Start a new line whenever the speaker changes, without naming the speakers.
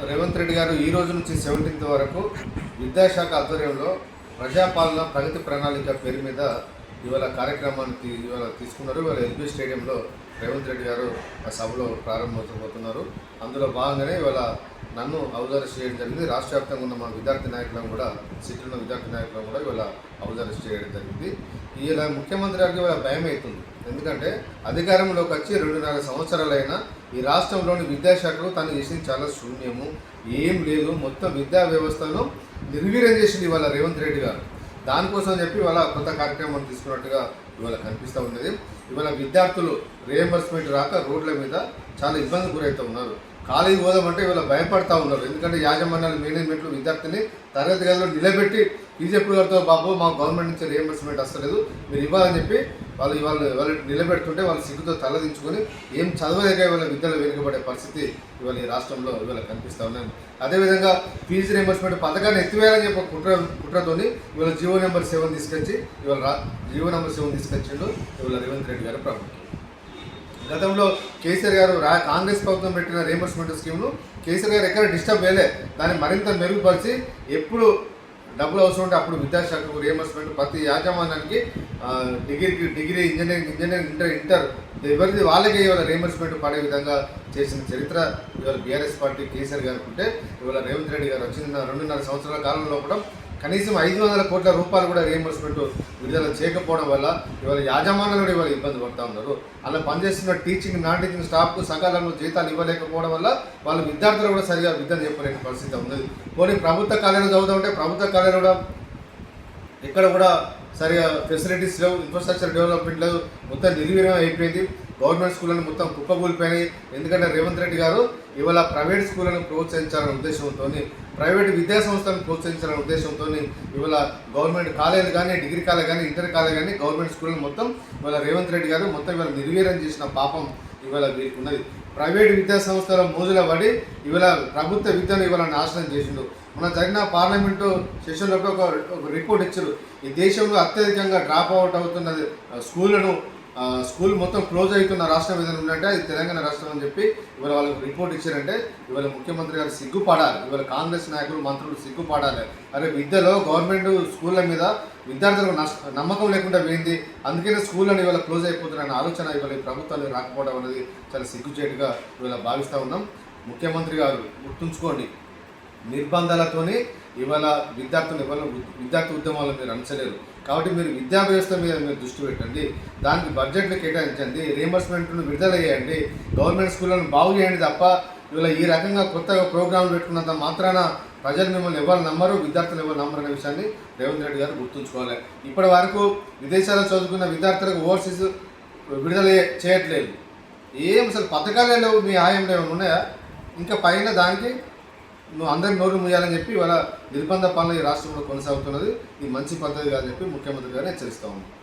రేవంత్ రెడ్డి గారు ఈ రోజు నుంచి 17th వరకు విద్యాశాఖ ఆధ్వర్యంలో ప్రజాపాలన ప్రగతి ప్రణాళిక పేరు మీద ఇవాళ కార్యక్రమాన్ని తీసుకున్నారు. ఇవాళ ఎల్బీ స్టేడియంలో రేవంత్ రెడ్డి గారు ఆ సభలో ప్రారంభమవుతున్నారు. అందులో భాగంగానే ఇవాళ నన్ను హౌస్ అరెస్ట్ చేయడం జరిగింది. రాష్ట్ర వ్యాప్తంగా ఉన్న మా విద్యార్థి నాయకులను కూడా, సిటీలో ఉన్న విద్యార్థి నాయకులను కూడా ఇవాళ హౌస్ అరెస్ట్ చేయడం జరిగింది. ఇలా ముఖ్యమంత్రి గారికి ఇవాళ భయం అవుతుంది. ఎందుకంటే అధికారంలోకి వచ్చి 2.5 సంవత్సరాలైనా ఈ రాష్ట్రంలోని విద్యాశాఖలో తను చేసింది చాలా శూన్యము, ఏం లేదు. మొత్తం విద్యా వ్యవస్థను నిర్వీర్యం చేసింది ఇవాళ రేవంత్ రెడ్డి గారు. దానికోసం చెప్పి ఇవాళ కొత్త కార్యక్రమం తీసుకున్నట్టుగా ఇవాళ కనిపిస్తూ ఉన్నది. ఇవాళ విద్యార్థులు రీఎంబర్స్మెంట్ రాక రోడ్ల మీద చాలా ఇబ్బంది గురవుతూ ఉన్నారు. కాలేజీ పోదామంటే ఇవాళ భయపడతా ఉన్నారు. ఎందుకంటే యాజమాన్యాలు, మేనేజ్మెంట్లు విద్యార్థిని తరగతి గదిలో నిలబెట్టి బీజేపీ గారితో బాబు మా గవర్నమెంట్ నుంచి రీఎంబర్స్మెంట్ వస్తలేదు, మీరు ఇవ్వాలని చెప్పి వాళ్ళు నిలబెడుతుంటే వాళ్ళు సిగ్గుతో తలదించుకొని ఏం చదవలేక ఇవాళ విద్యలో వెనుకబడే పరిస్థితి ఇవాళ ఈ రాష్ట్రంలో ఇవాళ కనిపిస్తూ ఉన్నాయి. అదేవిధంగా ఫీజు రీఎంబర్స్మెంట్ పథకాన్ని ఎత్తివేయాలని చెప్పి కుట్రతోని ఇవాళ జీవో నెంబర్ 7 తీసుకొచ్చి జీవో నెంబర్ 7 తీసుకొచ్చిండు ఇవాళ రేవంత్ రెడ్డి గారు ప్రభుత్వం. గతంలో కేసీఆర్ గారు కాంగ్రెస్ ప్రభుత్వం పెట్టిన రీఎంబర్స్మెంట్ స్కీమ్ను కేసీఆర్ గారు ఎక్కడ డిస్టర్బ్ చేయలే. దాన్ని మరింత మెరుగుపరిచి ఎప్పుడు డబ్బులు అవసరం ఉంటే అప్పుడు విద్యాశాఖకు రీఎంబర్స్మెంట్, ప్రతి యాజమాన్యానికి డిగ్రీ ఇంజనీరింగ్ ఇంటర్ ఎవరిది వాళ్ళకే ఇవాళ రీఎంబర్స్మెంట్ పడే విధంగా చేసిన చరిత్ర ఇవాళ బీఆర్ఎస్ పార్టీ కేసీఆర్ గారికి ఉంటే, ఇవాళ రేవంత్ రెడ్డి గారు వచ్చిన 2.5 సంవత్సరాల కాలంలో కూడా కనీసం 500 కోట్ల రూపాయలు కూడా రీఎంబర్స్మెంట్ విడుదల చేయకపోవడం వల్ల ఇవాళ యాజమాన్యాలు కూడా ఇవాళ ఇబ్బంది పడుతూ ఉన్నారు. అలా పనిచేస్తున్న టీచింగ్, నాన్ టీచింగ్ స్టాఫ్కు సకాలంలో జీతాలు ఇవ్వలేకపోవడం వల్ల వాళ్ళ విద్యార్థులు కూడా సరిగా విద్యను చెప్పలేని పరిస్థితి ఉన్నది. పోనీ ప్రభుత్వ కాలేజీలో చదువుతామంటే ప్రభుత్వ కాలేజీలో కూడా ఇక్కడ కూడా సరిగా ఫెసిలిటీస్ లేవు, ఇన్ఫ్రాస్ట్రక్చర్ డెవలప్మెంట్ లేదు, మొత్తం నిర్వీర్యం అయిపోయింది. గవర్నమెంట్ స్కూళ్ళను మొత్తం కుప్పకూలిపోయినాయి. ఎందుకంటే రేవంత్ రెడ్డి గారు ఇవాళ ప్రైవేట్ స్కూళ్ళను ప్రోత్సహించాలనే ఉద్దేశంతో, ప్రైవేట్ విద్యా సంస్థలను ప్రోత్సహించాలనే ఉద్దేశంతో ఇవాళ గవర్నమెంట్ కాలేజీలు కానీ, డిగ్రీ కాలేజ్ కానీ, ఇంటర్ కాలేజ్ కానీ, గవర్నమెంట్ స్కూళ్ళను మొత్తం ఇవాళ రేవంత్ రెడ్డి గారు మొత్తం ఇవాళ నిర్వీర్యం చేసిన పాపం ఇవాళ వీరికి ఉన్నది. ప్రైవేట్ విద్యా సంస్థల మోజుల పడి ఇవాళ ప్రభుత్వ విద్యను ఇవాళ నాశనం చేసిండు. మన జరిగిన పార్లమెంటు సెషన్లో ఒక రిపోర్ట్ ఇచ్చారు. ఈ దేశంలో అత్యధికంగా డ్రాప్ అవుట్ అవుతున్న స్కూల్ మొత్తం క్లోజ్ అవుతున్న రాష్ట్రం ఏదైనా ఉందంటే అది తెలంగాణ రాష్ట్రం అని చెప్పి ఇవాళ వాళ్ళకి రిపోర్ట్ ఇచ్చారంటే ఇవాళ ముఖ్యమంత్రి గారు సిగ్గుపడాలి. ఇవాళ కాంగ్రెస్ నాయకులు, మంత్రులు సిగ్గుపడాలి. అరే విద్యలో గవర్నమెంట్ స్కూళ్ళ మీద విద్యార్థులకు నమ్మకం లేకుండా పోయింది, అందుకనే స్కూళ్ళని ఇవాళ క్లోజ్ అయిపోతున్న ఆలోచన ఇవాళ ఈ ప్రభుత్వాలు రాకపోవడం అనేది చాలా సిగ్గుచేటుగా ఇవాళ భావిస్తూ ఉన్నాం. ముఖ్యమంత్రి గారు గుర్తుంచుకోండి, నిర్బంధాలతోని ఇవాళ విద్యార్థి ఉద్యమాలను మీరు అంచలేరు. కాబట్టి మీరు విద్యా వ్యవస్థ మీద మీరు దృష్టి పెట్టండి, దానికి బడ్జెట్లు కేటాయించండి, రీఎంబర్స్మెంట్ను విడుదల చేయండి, గవర్నమెంట్ స్కూళ్ళను బాగు చేయండి తప్ప ఇవాళ ఈ రకంగా కొత్తగా ప్రోగ్రాంలు పెట్టుకున్నంత మాత్రాన ప్రజలు మిమ్మల్ని ఎవరు నమ్మరు, విద్యార్థులు ఎవరు నమ్మరు అనే విషయాన్ని రేవంత్ రెడ్డి గారు గుర్తుంచుకోవాలి. ఇప్పటి వరకు విదేశాల్లో చదువుకున్న విద్యార్థులకు ఓవర్సీస్ విడుదల చేయట్లేదు. ఏం అసలు పథకాలే లేవు. మీ హాయంలో ఏమైనా ఉన్నాయా? ఇంకా పైన దానికి నువ్వు అందరికి నోరు ముయ్యాలని చెప్పి ఇవాళ నిర్బంధ పాలన ఈ రాష్ట్రంలో కొనసాగుతున్నది. ఇది మంచి పద్ధతి కాదని చెప్పి ముఖ్యమంత్రి గారు హెచ్చరిస్తూ ఉన్నారు.